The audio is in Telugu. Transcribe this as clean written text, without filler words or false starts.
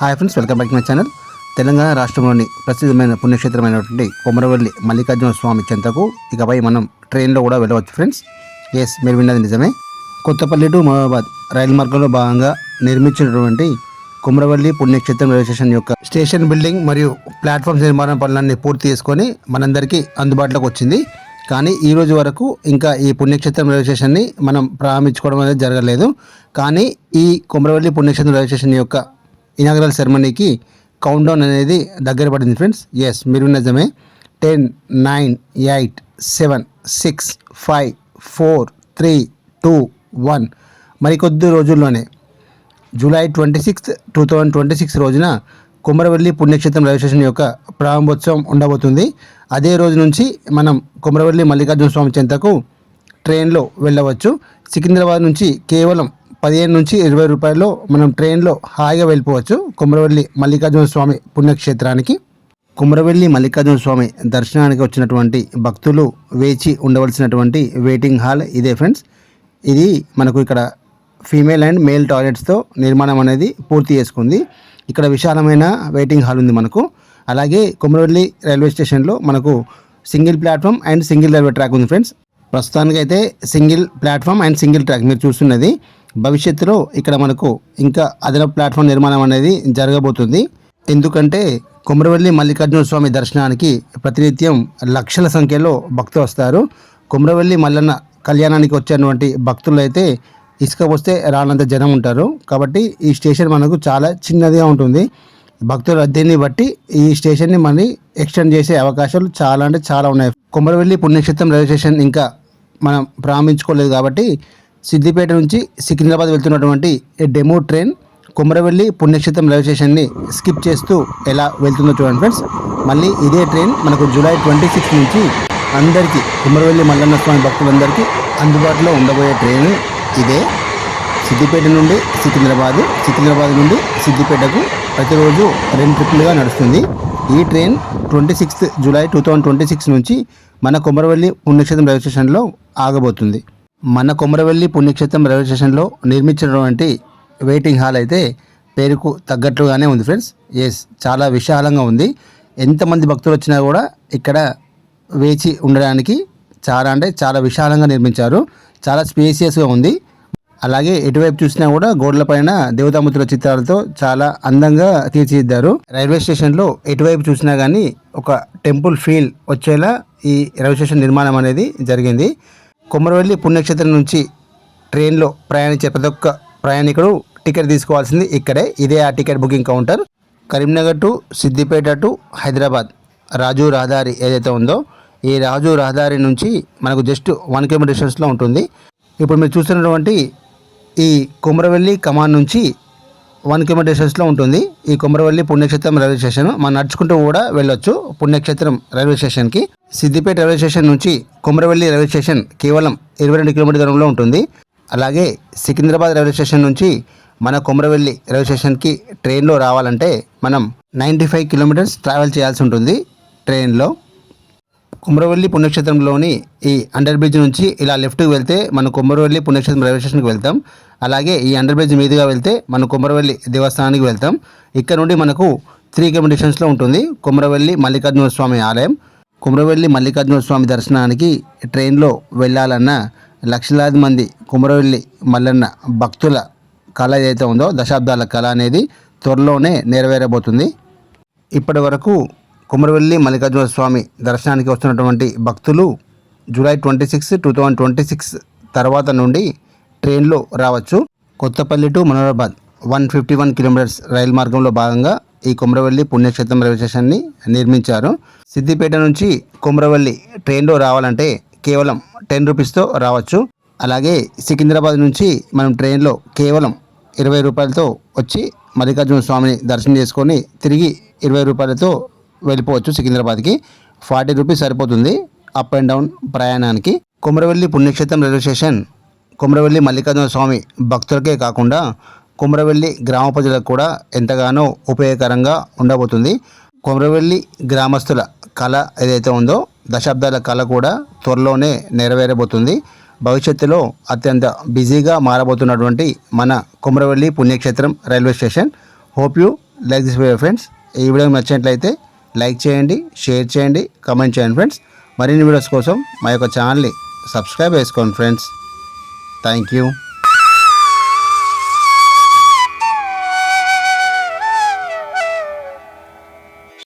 Hi friends, welcome back to my channel. Telangana రాష్ట్రంలోని ప్రసిద్ధమైన పుణ్యక్షేత్రమైనటువంటి కొమరవెల్లి మల్లికార్జున స్వామి చెంతకు ఇకపై మనం ట్రైన్లో కూడా వెళ్ళవచ్చు ఫ్రెండ్స్. ఎస్, మీరు విన్నది నిజమే. కొత్తపల్లి టు మహబాద్ రైలు మార్గంలో భాగంగా నిర్మించినటువంటి కొమరవెల్లి పుణ్యక్షేత్రం రైల్వే స్టేషన్ యొక్క స్టేషన్ బిల్డింగ్ మరియు ప్లాట్ఫామ్ నిర్మాణ పనులన్నీ పూర్తి చేసుకొని మనందరికీ అందుబాటులోకి వచ్చింది. కానీ ఈ రోజు వరకు ఇంకా ఈ పుణ్యక్షేత్రం రైల్వే స్టేషన్ని మనం ప్రారంభించుకోవడం అనేది జరగలేదు. కానీ ఈ కొమరవెల్లి పుణ్యక్షేత్రం రైల్వే స్టేషన్ యొక్క ఇనాగరల్ సెరమనీకి కౌంట్ డౌన్ అనేది దగ్గర పడింది ఫ్రెండ్స్. ఎస్, మీరు నిజమే. 10, 9, 8, 7, 6, 5, 4, 3, 2, 1 మరికొద్ది రోజుల్లోనే జూలై 26, 2026 రోజున కొమరవెల్లి పుణ్యక్షేత్రం రైల్వే స్టేషన్ యొక్క ప్రారంభోత్సవం ఉండబోతుంది. అదే రోజు నుంచి మనం కొమరవెల్లి మల్లికార్జున స్వామి చెంతకు ట్రైన్లో వెళ్ళవచ్చు. సికింద్రాబాద్ నుంచి కేవలం 15 నుంచి 20 రూపాయల్లో మనం ట్రైన్లో హాయిగా వెళ్ళిపోవచ్చు కొమరవెల్లి మల్లికార్జున స్వామి పుణ్యక్షేత్రానికి. కొమరవెల్లి మల్లికార్జున స్వామి దర్శనానికి వచ్చినటువంటి భక్తులు వేచి ఉండవలసినటువంటి వెయిటింగ్ హాల్ ఇదే ఫ్రెండ్స్. ఇది మనకు ఇక్కడ ఫీమేల్ అండ్ మేల్ టాయిలెట్స్తో నిర్మాణం అనేది పూర్తి చేసుకుంది. ఇక్కడ విశాలమైన వెయిటింగ్ హాల్ ఉంది మనకు. అలాగే కొమరవెల్లి రైల్వే స్టేషన్లో మనకు single platform and single railway track ఉంది ఫ్రెండ్స్. ప్రస్తుతానికి అయితే single platform and single track మీరు చూస్తున్నది. భవిష్యత్తులో ఇక్కడ మనకు ఇంకా అదనపు ప్లాట్ఫామ్ నిర్మాణం అనేది జరగబోతుంది. ఎందుకంటే కొమరవెల్లి మల్లికార్జున స్వామి దర్శనానికి ప్రతినిత్యం లక్షల సంఖ్యలో భక్తులు వస్తారు. కొమరవెల్లి మల్లన్న కళ్యాణానికి వచ్చేటువంటి భక్తులు అయితే ఇసుక వస్తే రానంత జనం ఉంటారు. కాబట్టి ఈ స్టేషన్ మనకు చాలా చిన్నదిగా ఉంటుంది. భక్తుల రద్దీని బట్టి ఈ స్టేషన్ని మళ్ళీ ఎక్స్టెండ్ చేసే అవకాశాలు చాలా అంటే చాలా ఉన్నాయి. కొమరవెల్లి పుణ్యక్షేత్రం రైల్వే స్టేషన్ ఇంకా మనం ప్రారంభించుకోలేదు కాబట్టి సిద్దిపేట నుంచి సికింద్రాబాద్ వెళ్తున్నటువంటి డెమో ట్రైన్ కొమరవెల్లి పుణ్యక్షేత్రం రైల్వే స్టేషన్ని స్కిప్ చేస్తూ ఎలా వెళ్తుందో చూడండి ఫ్రెండ్స్. మళ్ళీ ఇదే ట్రైన్ మనకు జూలై 26 నుంచి అందరికీ కొమరవెల్లి మల్లన్న స్వామి భక్తులందరికీ అందుబాటులో ఉండబోయే ట్రైన్ ఇదే. సిద్దిపేట నుండి సికింద్రాబాద్ నుండి సిద్దిపేటకు ప్రతిరోజు 2 ట్రిప్పులుగా నడుస్తుంది. ఈ ట్రైన్ 26 జూలై 2026 నుంచి మన కొమరవెల్లి పుణ్యక్షేత్రం రైల్వే స్టేషన్లో ఆగబోతుంది. మన కొమరవెల్లి పుణ్యక్షేత్రం రైల్వే స్టేషన్లో నిర్మించినటువంటి వెయిటింగ్ హాల్ అయితే పేరుకు తగ్గట్లుగానే ఉంది ఫ్రెండ్స్. ఎస్, చాలా విశాలంగా ఉంది. ఎంతమంది భక్తులు వచ్చినా కూడా ఇక్కడ వేచి ఉండడానికి చాలా అంటే చాలా విశాలంగా నిర్మించారు. చాలా స్పేసియస్గా ఉంది. అలాగే ఎటువైపు చూసినా కూడా గోడలపైన దేవతామూర్తుల చిత్రాలతో చాలా అందంగా తీర్చిదిద్దారు. రైల్వే స్టేషన్లో ఎటువైపు చూసినా కానీ ఒక టెంపుల్ ఫీల్ వచ్చేలా ఈ రైల్వే స్టేషన్ నిర్మాణం అనేది జరిగింది. కొమరవెల్లి పుణ్యక్షేత్రం నుంచి ట్రైన్లో ప్రయాణించే ప్రతి ఒక్క ప్రయాణికుడు టికెట్ తీసుకోవాల్సింది ఇక్కడే. ఇదే ఆ ticket booking counter. Karimnagar to Siddipet to Hyderabad Raju రహదారి ఏదైతే ఉందో ఈ రాజు రహదారి నుంచి మనకు జస్ట్ 1 కిలోమీటర్ డిస్టెన్స్లో ఉంటుంది. ఇప్పుడు మీరు చూస్తున్నటువంటి ఈ కొమరవెల్లి కమాన్ నుంచి 1 కిలోమీటర్ డిస్టెన్స్లో ఉంటుంది ఈ కొమరవెల్లి పుణ్యక్షేత్రం రైల్వే స్టేషన్. మనం నడుచుకుంటూ కూడా వెళ్ళొచ్చు పుణ్యక్షేత్రం రైల్వే స్టేషన్కి. సిద్దిపేట రైల్వే స్టేషన్ నుంచి కొమరవెల్లి రైల్వే స్టేషన్ కేవలం 22 కిలోమీటర్ దూరంలో ఉంటుంది. అలాగే సికింద్రాబాద్ రైల్వే స్టేషన్ నుంచి మన కొమరవెల్లి రైల్వే స్టేషన్కి ట్రైన్లో రావాలంటే మనం 95 కిలోమీటర్స్ ట్రావెల్ చేయాల్సి ఉంటుంది ట్రైన్లో. కొమరవెల్లి పుణ్యక్షేత్రంలోని ఈ అండర్ బ్రిడ్జ్ నుంచి ఇలా లెఫ్ట్కి వెళ్తే మనం కొమరవెల్లి పుణ్యక్షేత్రం రైల్వే స్టేషన్కి వెళ్తాం. అలాగే ఈ అండర్ బ్రిడ్జ్ మీదుగా వెళ్తే మనం కొమరవెల్లి దేవస్థానానికి వెళ్తాం. ఇక్కడ నుండి మనకు 3 కిలోమీటర్ డిస్టెన్స్లో ఉంటుంది కొమరవెల్లి మల్లికార్జున స్వామి ఆలయం. కొమరవెల్లి మల్లికార్జున స్వామి దర్శనానికి ట్రైన్లో వెళ్ళాలన్న లక్షలాది మంది కొమరవెల్లి మల్లన్న భక్తుల కళ ఏదైతే ఉందో దశాబ్దాల కళ అనేది త్వరలోనే నెరవేరబోతుంది. ఇప్పటి వరకు కొమరవెల్లి మల్లికార్జున స్వామి దర్శనానికి వస్తున్నటువంటి భక్తులు జూలై 26, 2026 తర్వాత నుండి ట్రైన్లో రావచ్చు. కొత్తపల్లి టు మనోరాబాద్ 151 కిలోమీటర్స్ రైలు మార్గంలో భాగంగా ఈ కొమరవెల్లి పుణ్యక్షేత్రం రైల్వే స్టేషన్ని నిర్మించారు. సిద్దిపేట నుంచి కొమరవెల్లి ట్రైన్లో రావాలంటే కేవలం 10 రూపీస్తో రావచ్చు. అలాగే సికింద్రాబాద్ నుంచి మనం ట్రైన్లో కేవలం 20 రూపాయలతో వచ్చి మల్లికార్జున స్వామిని దర్శనం చేసుకొని తిరిగి 20 రూపాయలతో వెళ్ళిపోవచ్చు సికింద్రాబాద్కి. 40 రూపీస్ సరిపోతుంది అప్ అండ్ డౌన్ ప్రయాణానికి. కొమరవెల్లి పుణ్యక్షేత్రం రైల్వే స్టేషన్ కొమరవెల్లి మల్లికార్జున స్వామి భక్తులకే కాకుండా కొమరవెల్లి గ్రామ ప్రజలకు కూడా ఎంతగానో ఉపయోగకరంగా ఉండబోతుంది. కొమరవెల్లి గ్రామస్తుల కళ ఏదైతే ఉందో దశాబ్దాల కళ కూడా త్వరలోనే నెరవేరబోతుంది. భవిష్యత్తులో అత్యంత బిజీగా మారబోతున్నటువంటి మన కొమరవెల్లి పుణ్యక్షేత్రం railway station. Hope you like this video friends. ఈ వీడియో నచ్చినట్లయితే లైక్ చేయండి, షేర్ చేయండి, కామెంట్ చేయండి ఫ్రెండ్స్. మరిన్ని వీడియోస్ కోసం మా యొక్క ఛానల్ని సబ్స్క్రైబ్ చేసుకోండి ఫ్రెండ్స్. Thank you.